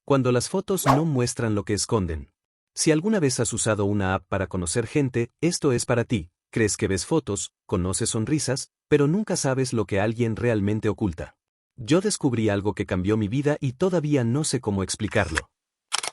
Cuando las fotos no muestran lo que esconden. Si alguna vez has usado una app para conocer gente, esto es para ti. Crees que ves fotos, conoces sonrisas, pero nunca sabes lo que alguien realmente oculta. Yo descubrí algo que cambió mi vida y todavía no sé cómo explicarlo.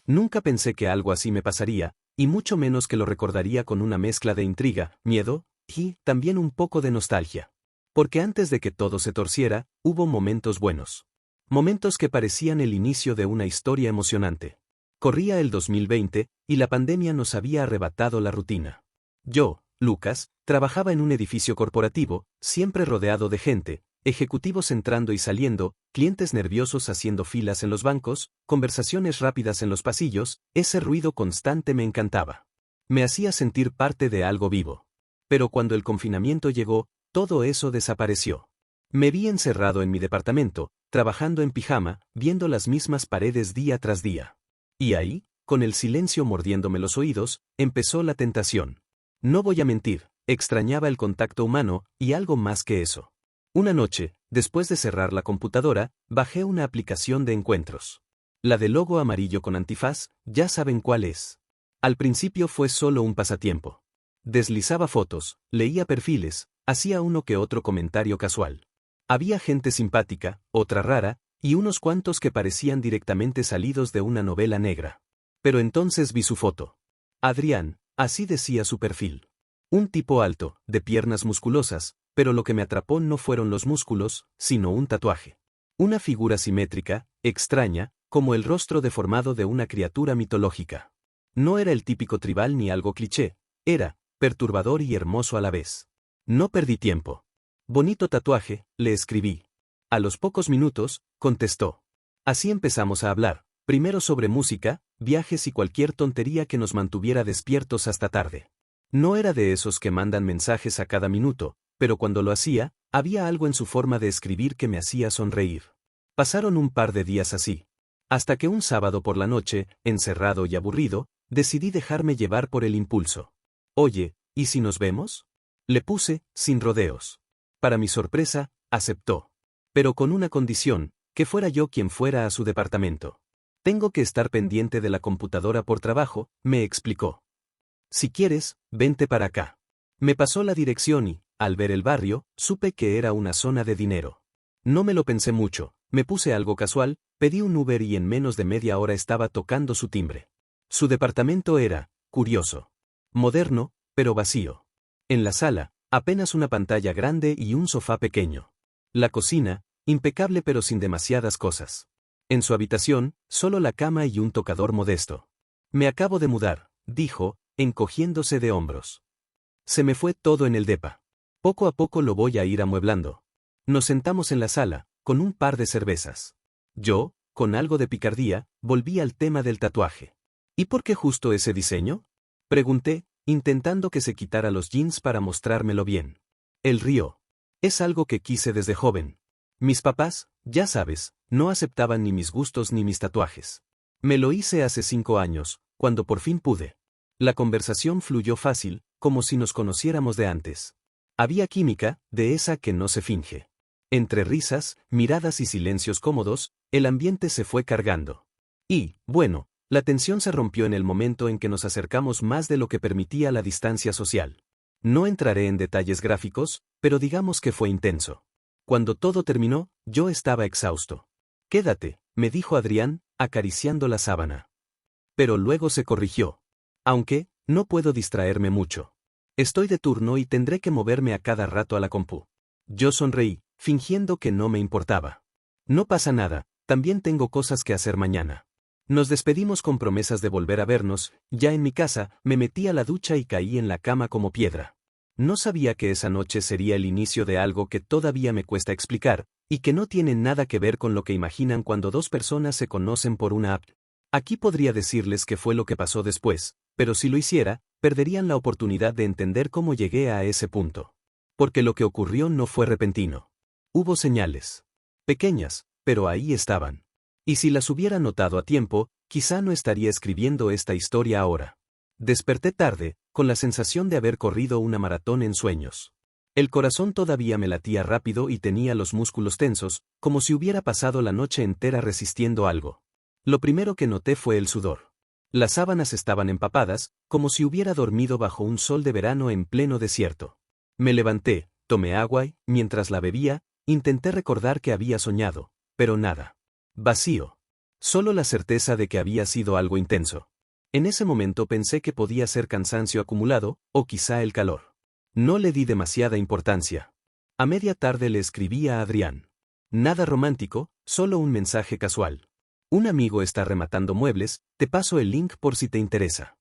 Nunca pensé que algo así me pasaría, y mucho menos que lo recordaría con una mezcla de intriga, miedo, y también un poco de nostalgia. Porque antes de que todo se torciera, hubo momentos buenos. Momentos que parecían el inicio de una historia emocionante. Corría el 2020, y la pandemia nos había arrebatado la rutina. Yo, Lucas, trabajaba en un edificio corporativo, siempre rodeado de gente, ejecutivos entrando y saliendo, clientes nerviosos haciendo filas en los bancos, conversaciones rápidas en los pasillos, ese ruido constante me encantaba. Me hacía sentir parte de algo vivo. Pero cuando el confinamiento llegó, todo eso desapareció. Me vi encerrado en mi departamento, trabajando en pijama, viendo las mismas paredes día tras día. Y ahí, con el silencio mordiéndome los oídos, empezó la tentación. No voy a mentir, extrañaba el contacto humano, y algo más que eso. Una noche, después de cerrar la computadora, bajé una aplicación de encuentros. La del logo amarillo con antifaz, ya saben cuál es. Al principio fue solo un pasatiempo. Deslizaba fotos, leía perfiles, hacía uno que otro comentario casual. Había gente simpática, otra rara, y unos cuantos que parecían directamente salidos de una novela negra. Pero entonces vi su foto. Adrián, así decía su perfil. Un tipo alto, de piernas musculosas, pero lo que me atrapó no fueron los músculos, sino un tatuaje. Una figura simétrica, extraña, como el rostro deformado de una criatura mitológica. No era el típico tribal ni algo cliché, era perturbador y hermoso a la vez. No perdí tiempo. Bonito tatuaje, le escribí. A los pocos minutos, contestó. Así empezamos a hablar, primero sobre música, viajes y cualquier tontería que nos mantuviera despiertos hasta tarde. No era de esos que mandan mensajes a cada minuto, pero cuando lo hacía, había algo en su forma de escribir que me hacía sonreír. Pasaron un par de días así. Hasta que un sábado por la noche, encerrado y aburrido, decidí dejarme llevar por el impulso. Oye, ¿y si nos vemos? Le puse, sin rodeos. Para mi sorpresa, aceptó. Pero con una condición, que fuera yo quien fuera a su departamento. Tengo que estar pendiente de la computadora por trabajo, me explicó. Si quieres, vente para acá. Me pasó la dirección y, al ver el barrio, supe que era una zona de dinero. No me lo pensé mucho, me puse algo casual, pedí un Uber y en menos de media hora estaba tocando su timbre. Su departamento era, curioso. Moderno, pero vacío. En la sala, apenas una pantalla grande y un sofá pequeño. La cocina, impecable pero sin demasiadas cosas. En su habitación, solo la cama y un tocador modesto. Me acabo de mudar, dijo, encogiéndose de hombros. Se me fue todo en el depa. Poco a poco lo voy a ir amueblando. Nos sentamos en la sala, con un par de cervezas. Yo, con algo de picardía, volví al tema del tatuaje. ¿Y por qué justo ese diseño? Pregunté, intentando que se quitara los jeans para mostrármelo bien. Él rió. Es algo que quise desde joven. Mis papás, ya sabes, no aceptaban ni mis gustos ni mis tatuajes. Me lo hice hace 5 años, cuando por fin pude. La conversación fluyó fácil, como si nos conociéramos de antes. Había química, de esa que no se finge. Entre risas, miradas y silencios cómodos, el ambiente se fue cargando. Y, bueno, la tensión se rompió en el momento en que nos acercamos más de lo que permitía la distancia social. No entraré en detalles gráficos, pero digamos que fue intenso. Cuando todo terminó, yo estaba exhausto. Quédate, me dijo Adrián, acariciando la sábana. Pero luego se corrigió. Aunque, no puedo distraerme mucho. Estoy de turno y tendré que moverme a cada rato a la compu. Yo sonreí, fingiendo que no me importaba. No pasa nada, también tengo cosas que hacer mañana. Nos despedimos con promesas de volver a vernos, ya en mi casa, me metí a la ducha y caí en la cama como piedra. No sabía que esa noche sería el inicio de algo que todavía me cuesta explicar, y que no tiene nada que ver con lo que imaginan cuando dos personas se conocen por una app. Aquí podría decirles qué fue lo que pasó después, pero si lo hiciera, perderían la oportunidad de entender cómo llegué a ese punto. Porque lo que ocurrió no fue repentino. Hubo señales. Pequeñas, pero ahí estaban. Y si las hubiera notado a tiempo, quizá no estaría escribiendo esta historia ahora. Desperté tarde, con la sensación de haber corrido una maratón en sueños. El corazón todavía me latía rápido y tenía los músculos tensos, como si hubiera pasado la noche entera resistiendo algo. Lo primero que noté fue el sudor. Las sábanas estaban empapadas, como si hubiera dormido bajo un sol de verano en pleno desierto. Me levanté, tomé agua y, mientras la bebía, intenté recordar que había soñado, pero nada. Vacío. Solo la certeza de que había sido algo intenso. En ese momento pensé que podía ser cansancio acumulado, o quizá el calor. No le di demasiada importancia. A media tarde le escribí a Adrián. Nada romántico, solo un mensaje casual. Un amigo está rematando muebles, te paso el link por si te interesa.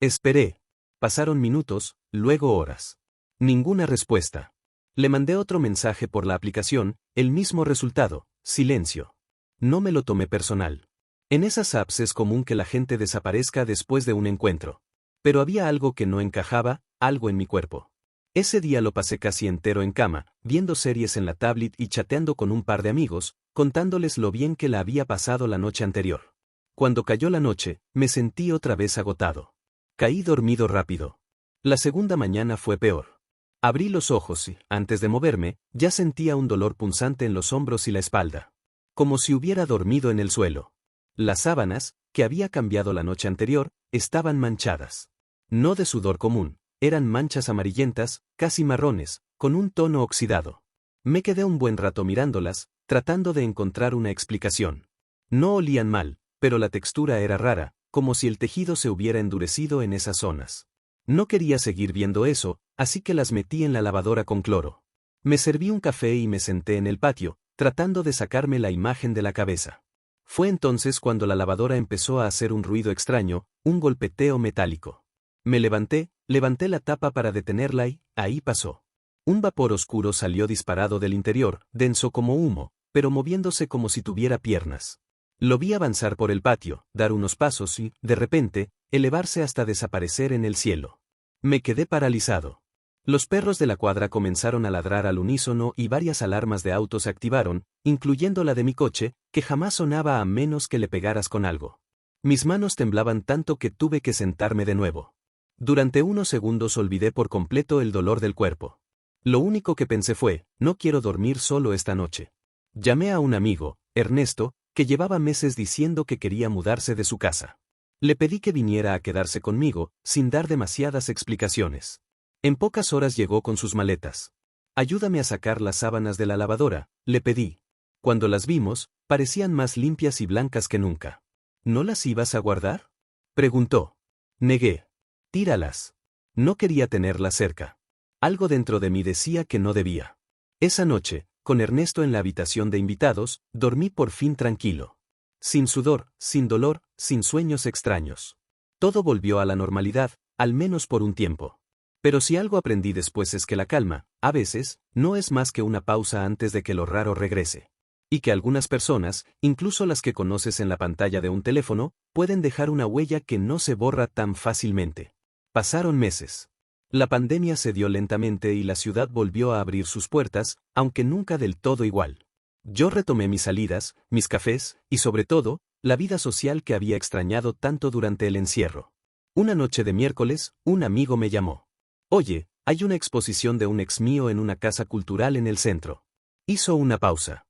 Esperé. Pasaron minutos, luego horas. Ninguna respuesta. Le mandé otro mensaje por la aplicación, el mismo resultado, silencio. No me lo tomé personal. En esas apps es común que la gente desaparezca después de un encuentro. Pero había algo que no encajaba, algo en mi cuerpo. Ese día lo pasé casi entero en cama, viendo series en la tablet y chateando con un par de amigos, contándoles lo bien que la había pasado la noche anterior. Cuando cayó la noche, me sentí otra vez agotado. Caí dormido rápido. La segunda mañana fue peor. Abrí los ojos y, antes de moverme, ya sentía un dolor punzante en los hombros y la espalda. Como si hubiera dormido en el suelo. Las sábanas, que había cambiado la noche anterior, estaban manchadas. No de sudor común, eran manchas amarillentas, casi marrones, con un tono oxidado. Me quedé un buen rato mirándolas, tratando de encontrar una explicación. No olían mal, pero la textura era rara, como si el tejido se hubiera endurecido en esas zonas. No quería seguir viendo eso, así que las metí en la lavadora con cloro. Me serví un café y me senté en el patio, tratando de sacarme la imagen de la cabeza. Fue entonces cuando la lavadora empezó a hacer un ruido extraño, un golpeteo metálico. Me levanté la tapa para detenerla y, ahí pasó. Un vapor oscuro salió disparado del interior, denso como humo, pero moviéndose como si tuviera piernas. Lo vi avanzar por el patio, dar unos pasos y, de repente, elevarse hasta desaparecer en el cielo. Me quedé paralizado. Los perros de la cuadra comenzaron a ladrar al unísono y varias alarmas de auto se activaron, incluyendo la de mi coche, que jamás sonaba a menos que le pegaras con algo. Mis manos temblaban tanto que tuve que sentarme de nuevo. Durante unos segundos olvidé por completo el dolor del cuerpo. Lo único que pensé fue, no quiero dormir solo esta noche. Llamé a un amigo, Ernesto, que llevaba meses diciendo que quería mudarse de su casa. Le pedí que viniera a quedarse conmigo, sin dar demasiadas explicaciones. En pocas horas llegó con sus maletas. Ayúdame a sacar las sábanas de la lavadora, le pedí. Cuando las vimos, parecían más limpias y blancas que nunca. ¿No las ibas a guardar?, preguntó. Negué. Tíralas. No quería tenerlas cerca. Algo dentro de mí decía que no debía. Esa noche, con Ernesto en la habitación de invitados, dormí por fin tranquilo. Sin sudor, sin dolor, sin sueños extraños. Todo volvió a la normalidad, al menos por un tiempo. Pero si algo aprendí después es que la calma, a veces, no es más que una pausa antes de que lo raro regrese. Y que algunas personas, incluso las que conoces en la pantalla de un teléfono, pueden dejar una huella que no se borra tan fácilmente. Pasaron meses. La pandemia se dio lentamente y la ciudad volvió a abrir sus puertas, aunque nunca del todo igual. Yo retomé mis salidas, mis cafés, y sobre todo, la vida social que había extrañado tanto durante el encierro. Una noche de miércoles, un amigo me llamó. Oye, hay una exposición de un ex mío en una casa cultural en el centro. Hizo una pausa.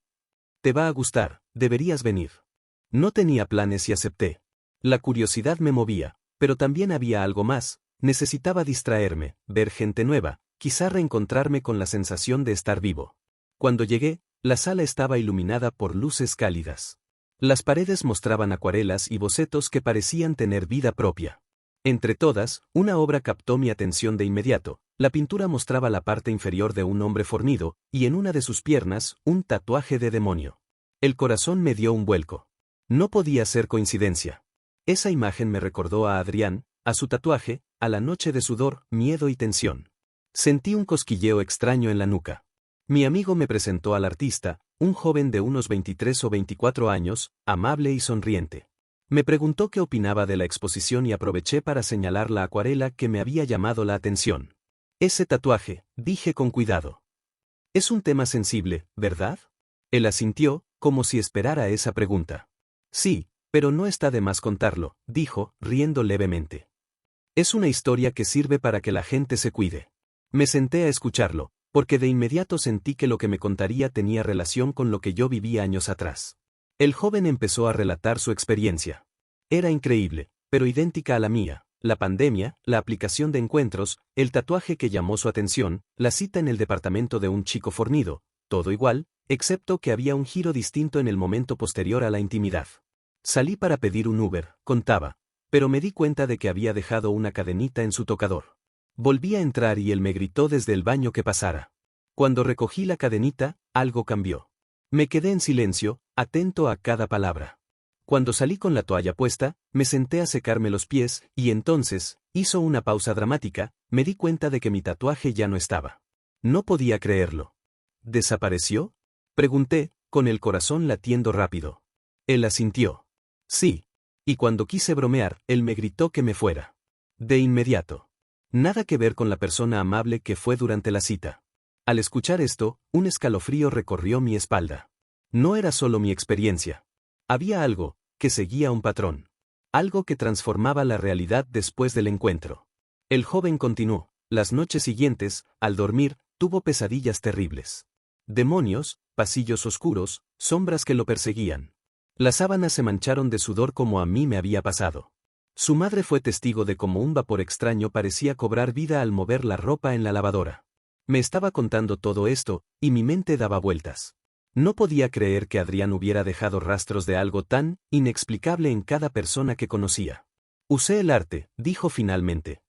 Te va a gustar, deberías venir. No tenía planes y acepté. La curiosidad me movía, pero también había algo más, necesitaba distraerme, ver gente nueva, quizá reencontrarme con la sensación de estar vivo. Cuando llegué, la sala estaba iluminada por luces cálidas. Las paredes mostraban acuarelas y bocetos que parecían tener vida propia. Entre todas, una obra captó mi atención de inmediato. La pintura mostraba la parte inferior de un hombre fornido, y en una de sus piernas, un tatuaje de demonio. El corazón me dio un vuelco. No podía ser coincidencia. Esa imagen me recordó a Adrián, a su tatuaje, a la noche de sudor, miedo y tensión. Sentí un cosquilleo extraño en la nuca. Mi amigo me presentó al artista, un joven de unos 23 o 24 años, amable y sonriente. Me preguntó qué opinaba de la exposición y aproveché para señalar la acuarela que me había llamado la atención. Ese tatuaje, dije con cuidado. Es un tema sensible, ¿verdad? Él asintió, como si esperara esa pregunta. Sí, pero no está de más contarlo, dijo, riendo levemente. Es una historia que sirve para que la gente se cuide. Me senté a escucharlo, porque de inmediato sentí que lo que me contaría tenía relación con lo que yo vivía años atrás. El joven empezó a relatar su experiencia. Era increíble, pero idéntica a la mía. La pandemia, la aplicación de encuentros, el tatuaje que llamó su atención, la cita en el departamento de un chico fornido, todo igual, excepto que había un giro distinto en el momento posterior a la intimidad. Salí para pedir un Uber, contaba, pero me di cuenta de que había dejado una cadenita en su tocador. Volví a entrar y él me gritó desde el baño que pasara. Cuando recogí la cadenita, algo cambió. Me quedé en silencio, atento a cada palabra. Cuando salí con la toalla puesta, me senté a secarme los pies, y entonces, hizo una pausa dramática, me di cuenta de que mi tatuaje ya no estaba. No podía creerlo. ¿Desapareció? Pregunté, con el corazón latiendo rápido. Él asintió. Sí. Y cuando quise bromear, él me gritó que me fuera. De inmediato. Nada que ver con la persona amable que fue durante la cita. Al escuchar esto, un escalofrío recorrió mi espalda. No era solo mi experiencia. Había algo, que seguía un patrón. Algo que transformaba la realidad después del encuentro. El joven continuó. Las noches siguientes, al dormir, tuvo pesadillas terribles. Demonios, pasillos oscuros, sombras que lo perseguían. Las sábanas se mancharon de sudor como a mí me había pasado. Su madre fue testigo de cómo un vapor extraño parecía cobrar vida al mover la ropa en la lavadora. Me estaba contando todo esto, y mi mente daba vueltas. No podía creer que Adrián hubiera dejado rastros de algo tan inexplicable en cada persona que conocía. Usé el arte, dijo finalmente.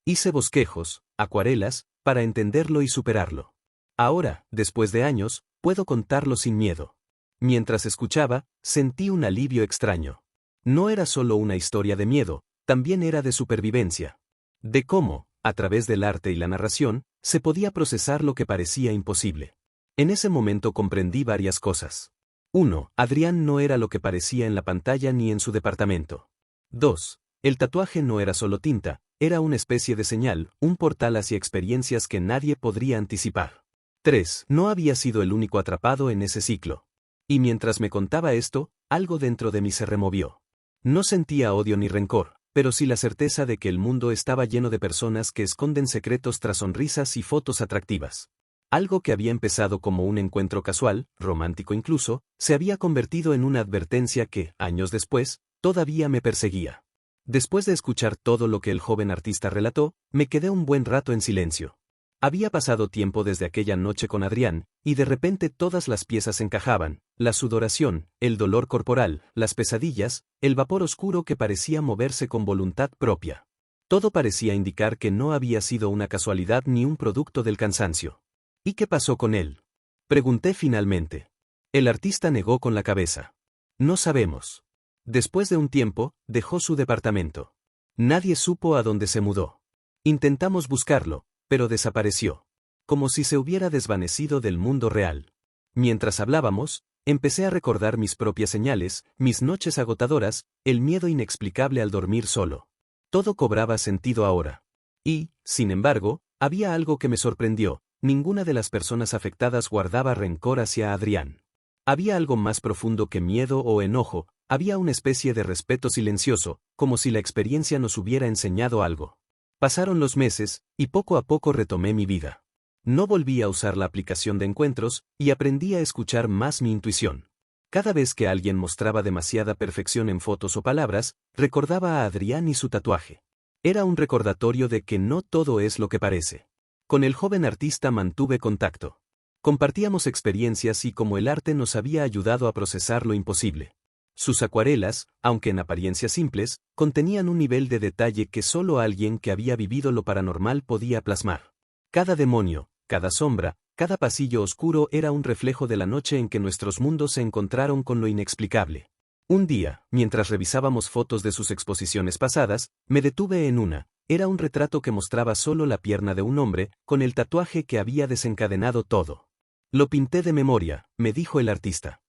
Hice bosquejos, acuarelas, para entenderlo y superarlo. Ahora, después de años, puedo contarlo sin miedo. Mientras escuchaba, sentí un alivio extraño. No era solo una historia de miedo, también era de supervivencia. De cómo, a través del arte y la narración, se podía procesar lo que parecía imposible. En ese momento comprendí varias cosas. 1. Adrián no era lo que parecía en la pantalla ni en su departamento. 2. El tatuaje no era solo tinta, era una especie de señal, un portal hacia experiencias que nadie podría anticipar. 3. No había sido el único atrapado en ese ciclo. Y mientras me contaba esto, algo dentro de mí se removió. No sentía odio ni rencor, pero sí la certeza de que el mundo estaba lleno de personas que esconden secretos tras sonrisas y fotos atractivas. Algo que había empezado como un encuentro casual, romántico incluso, se había convertido en una advertencia que, años después, todavía me perseguía. Después de escuchar todo lo que el joven artista relató, me quedé un buen rato en silencio. Había pasado tiempo desde aquella noche con Adrián, y de repente todas las piezas encajaban, la sudoración, el dolor corporal, las pesadillas, el vapor oscuro que parecía moverse con voluntad propia. Todo parecía indicar que no había sido una casualidad ni un producto del cansancio. ¿Y qué pasó con él? Pregunté finalmente. El artista negó con la cabeza. No sabemos. Después de un tiempo, dejó su departamento. Nadie supo a dónde se mudó. Intentamos buscarlo, pero desapareció. Como si se hubiera desvanecido del mundo real. Mientras hablábamos, empecé a recordar mis propias señales, mis noches agotadoras, el miedo inexplicable al dormir solo. Todo cobraba sentido ahora. Y, sin embargo, había algo que me sorprendió. Ninguna de las personas afectadas guardaba rencor hacia Adrián. Había algo más profundo que miedo o enojo, había una especie de respeto silencioso, como si la experiencia nos hubiera enseñado algo. Pasaron los meses, y poco a poco retomé mi vida. No volví a usar la aplicación de encuentros, y aprendí a escuchar más mi intuición. Cada vez que alguien mostraba demasiada perfección en fotos o palabras, recordaba a Adrián y su tatuaje. Era un recordatorio de que no todo es lo que parece. Con el joven artista mantuve contacto. Compartíamos experiencias y cómo el arte nos había ayudado a procesar lo imposible. Sus acuarelas, aunque en apariencia simples, contenían un nivel de detalle que solo alguien que había vivido lo paranormal podía plasmar. Cada demonio, cada sombra, cada pasillo oscuro era un reflejo de la noche en que nuestros mundos se encontraron con lo inexplicable. Un día, mientras revisábamos fotos de sus exposiciones pasadas, me detuve en una. Era un retrato que mostraba solo la pierna de un hombre, con el tatuaje que había desencadenado todo. Lo pinté de memoria, me dijo el artista.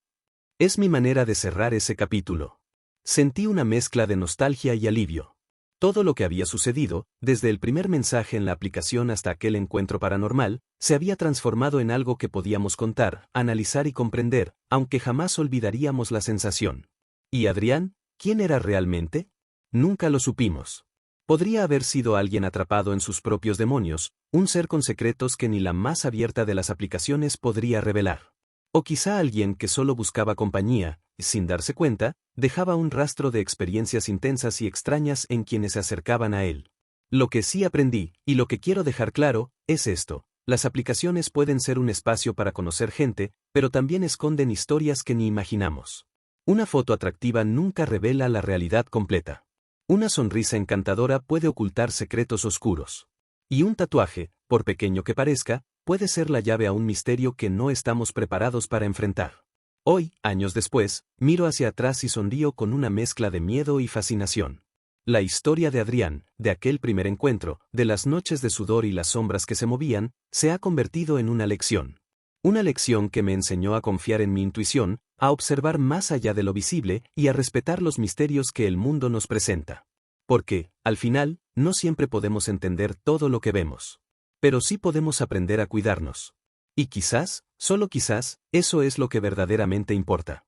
Es mi manera de cerrar ese capítulo. Sentí una mezcla de nostalgia y alivio. Todo lo que había sucedido, desde el primer mensaje en la aplicación hasta aquel encuentro paranormal, se había transformado en algo que podíamos contar, analizar y comprender, aunque jamás olvidaríamos la sensación. ¿Y Adrián? ¿Quién era realmente? Nunca lo supimos. Podría haber sido alguien atrapado en sus propios demonios, un ser con secretos que ni la más abierta de las aplicaciones podría revelar. O quizá alguien que solo buscaba compañía, y sin darse cuenta, dejaba un rastro de experiencias intensas y extrañas en quienes se acercaban a él. Lo que sí aprendí, y lo que quiero dejar claro, es esto. Las aplicaciones pueden ser un espacio para conocer gente, pero también esconden historias que ni imaginamos. Una foto atractiva nunca revela la realidad completa. Una sonrisa encantadora puede ocultar secretos oscuros. Y un tatuaje, por pequeño que parezca, puede ser la llave a un misterio que no estamos preparados para enfrentar. Hoy, años después, miro hacia atrás y sonrío con una mezcla de miedo y fascinación. La historia de Adrián, de aquel primer encuentro, de las noches de sudor y las sombras que se movían, se ha convertido en una lección. Una lección que me enseñó a confiar en mi intuición, a observar más allá de lo visible y a respetar los misterios que el mundo nos presenta. Porque, al final, no siempre podemos entender todo lo que vemos. Pero sí podemos aprender a cuidarnos. Y quizás, solo quizás, eso es lo que verdaderamente importa.